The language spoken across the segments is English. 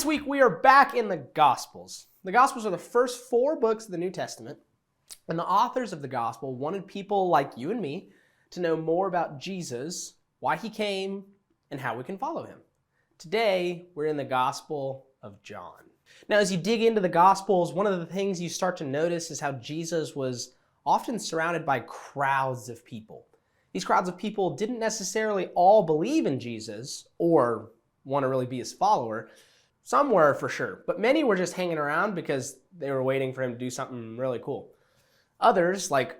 week we are back in the Gospels. The Gospels are the first 4 books of the New Testament, and the authors of the Gospel wanted people like you and me to know more about Jesus, why he came, and how we can follow him. Today, we're in the Gospel of John. Now, as you dig into the Gospels, one of the things you start to notice is how Jesus was often surrounded by crowds of people. These crowds of people didn't necessarily all believe in Jesus or want to really be his follower. Some were for sure, but many were just hanging around because they were waiting for him to do something really cool. Others, like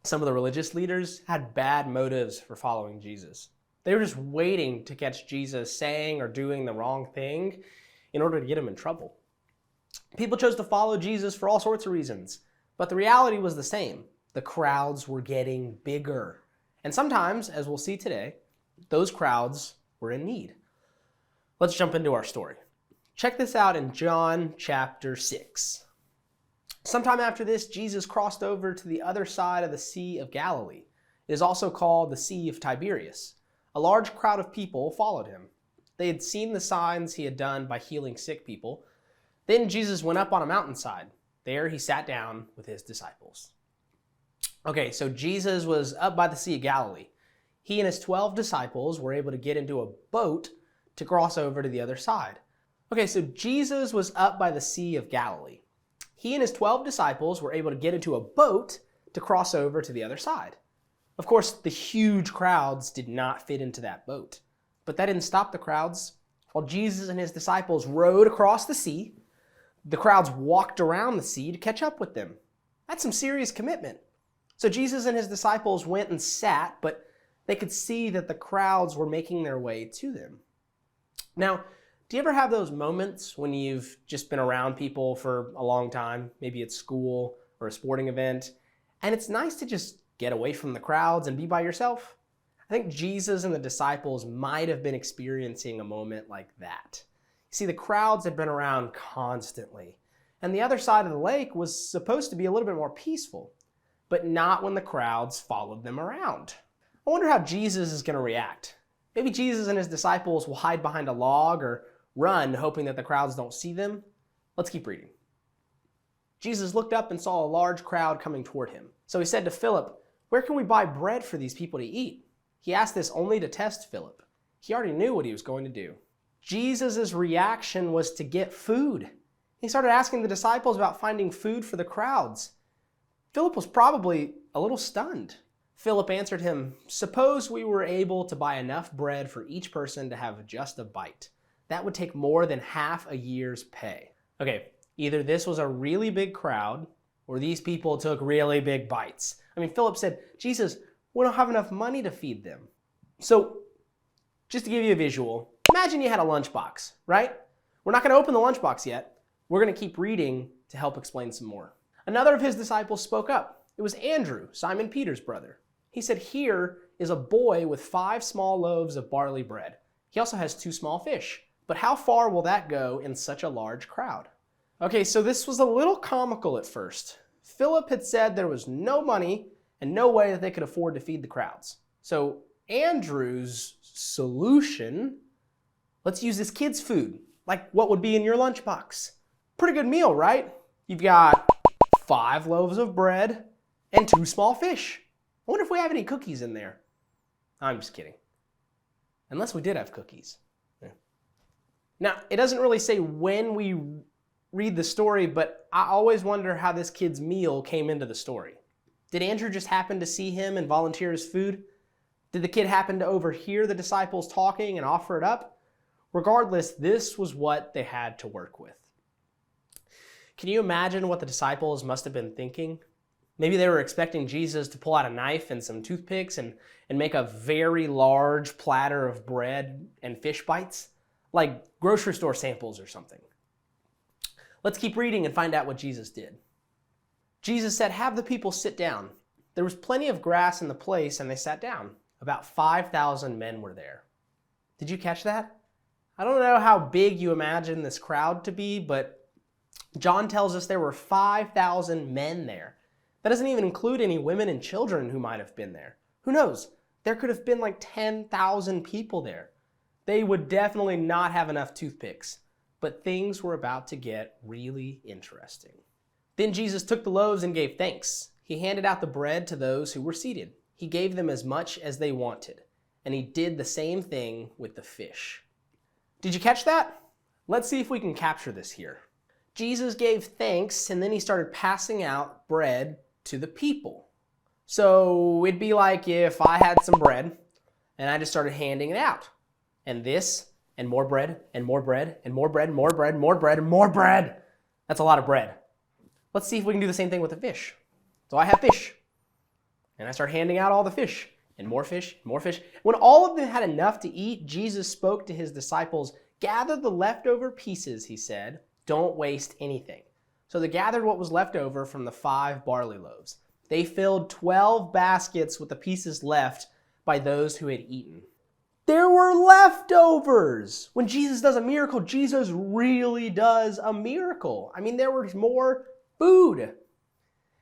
some of the religious leaders, had bad motives for following Jesus. They were just waiting to catch Jesus saying or doing the wrong thing in order to get him in trouble. People chose to follow Jesus for all sorts of reasons, but the reality was the same. The crowds were getting bigger. And sometimes, as we'll see today, those crowds were in need. Let's jump into our story. Check this out in John chapter 6. Sometime after this, Jesus crossed over to the other side of the Sea of Galilee. It is also called the Sea of Tiberias. A large crowd of people followed him. They had seen the signs he had done by healing sick people. Then Jesus went up on a mountainside. There he sat down with his disciples. Okay, so Jesus was up by the Sea of Galilee. He and his 12 disciples were able to get into a boat to cross over to the other side. Okay, so Jesus was up by the Sea of Galilee. He and his 12 disciples were able to get into a boat to cross over to the other side. Of course, the huge crowds did not fit into that boat. But that didn't stop the crowds. While Jesus and his disciples rowed across the sea, the crowds walked around the sea to catch up with them. That's some serious commitment. So Jesus and his disciples went and sat, but they could see that the crowds were making their way to them. Now, do you ever have those moments when you've just been around people for a long time, maybe at school or a sporting event, and it's nice to just get away from the crowds and be by yourself? I think Jesus and the disciples might have been experiencing a moment like that. You see, the crowds had been around constantly, and the other side of the lake was supposed to be a little bit more peaceful, but not when the crowds followed them around. I wonder how Jesus is going to react. Maybe Jesus and his disciples will hide behind a log or run, hoping that the crowds don't see them. Let's keep reading. Jesus looked up and saw a large crowd coming toward him. So he said to Philip, "Where can we buy bread for these people to eat?" He asked this only to test Philip. He already knew what he was going to do. Jesus' reaction was to get food. He started asking the disciples about finding food for the crowds. Philip was probably a little stunned. Philip answered him, "Suppose we were able to buy enough bread for each person to have just a bite. That would take more than half a year's pay." Okay, either this was a really big crowd or these people took really big bites. I mean, Philip said, "Jesus, we don't have enough money to feed them." So, just to give you a visual, imagine you had a lunchbox, right? We're not going to open the lunchbox yet. We're going to keep reading to help explain some more. Another of his disciples spoke up. It was Andrew, Simon Peter's brother. He said, "Here is a boy with 5 small loaves of barley bread. He also has 2 small fish. But how far will that go in such a large crowd?" Okay, so this was a little comical at first. Philip had said there was no money and no way that they could afford to feed the crowds. So Andrew's solution, let's use this kid's food, like what would be in your lunchbox. Pretty good meal, right? You've got 5 loaves of bread and 2 small fish. I wonder if we have any cookies in there. I'm just kidding. Unless we did have cookies. Now, it doesn't really say when we read the story, but I always wonder how this kid's meal came into the story. Did Andrew just happen to see him and volunteer his food? Did the kid happen to overhear the disciples talking and offer it up? Regardless, this was what they had to work with. Can you imagine what the disciples must have been thinking? Maybe they were expecting Jesus to pull out a knife and some toothpicks and make a very large platter of bread and fish bites, like grocery store samples or something. Let's keep reading and find out what Jesus did. Jesus said, "Have the people sit down." There was plenty of grass in the place, and they sat down. About 5,000 men were there. Did you catch that? I don't know how big you imagine this crowd to be, but John tells us there were 5,000 men there. That doesn't even include any women and children who might have been there. Who knows? There could have been like 10,000 people there. They would definitely not have enough toothpicks. But things were about to get really interesting. Then Jesus took the loaves and gave thanks. He handed out the bread to those who were seated. He gave them as much as they wanted, and he did the same thing with the fish. Did you catch that? Let's see if we can capture this here. Jesus gave thanks, and then he started passing out bread to the people. So it'd be like if I had some bread, and I just started handing it out. And this, and more bread, and more bread, and more bread, more bread, more bread, and more bread. That's a lot of bread. Let's see if we can do the same thing with the fish. So I have fish, and I start handing out all the fish, and more fish, and more fish. When all of them had enough to eat, Jesus spoke to his disciples, "Gather the leftover pieces," he said. "Don't waste anything." So they gathered what was left over from the 5 barley loaves. They filled 12 baskets with the pieces left by those who had eaten. There were leftovers! When Jesus does a miracle, Jesus really does a miracle. I mean, there was more food.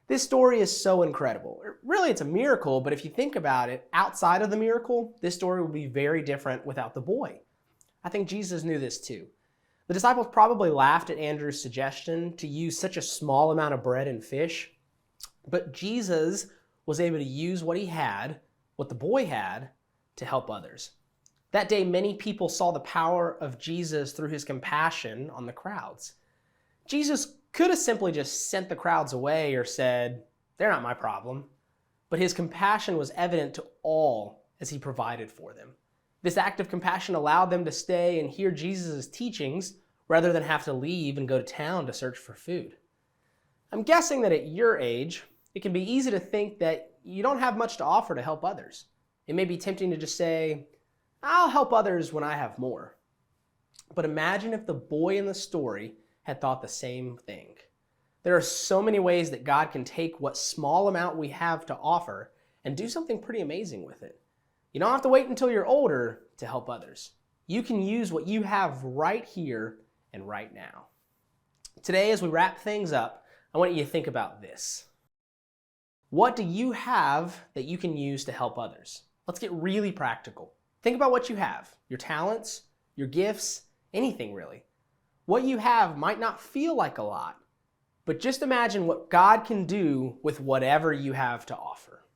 This story is so incredible. Really, it's a miracle, but if you think about it, outside of the miracle, this story would be very different without the boy. I think Jesus knew this too. The disciples probably laughed at Andrew's suggestion to use such a small amount of bread and fish, but Jesus was able to use what he had, what the boy had, to help others. That day, many people saw the power of Jesus through his compassion on the crowds. Jesus could have simply just sent the crowds away or said, "They're not my problem." But his compassion was evident to all as he provided for them. This act of compassion allowed them to stay and hear Jesus' teachings rather than have to leave and go to town to search for food. I'm guessing that at your age, it can be easy to think that you don't have much to offer to help others. It may be tempting to just say, "I'll help others when I have more." But imagine if the boy in the story had thought the same thing. There are so many ways that God can take what small amount we have to offer and do something pretty amazing with it. You don't have to wait until you're older to help others. You can use what you have right here and right now. Today, as we wrap things up, I want you to think about this. What do you have that you can use to help others? Let's get really practical. Think about what you have, your talents, your gifts, anything really. What you have might not feel like a lot, but just imagine what God can do with whatever you have to offer.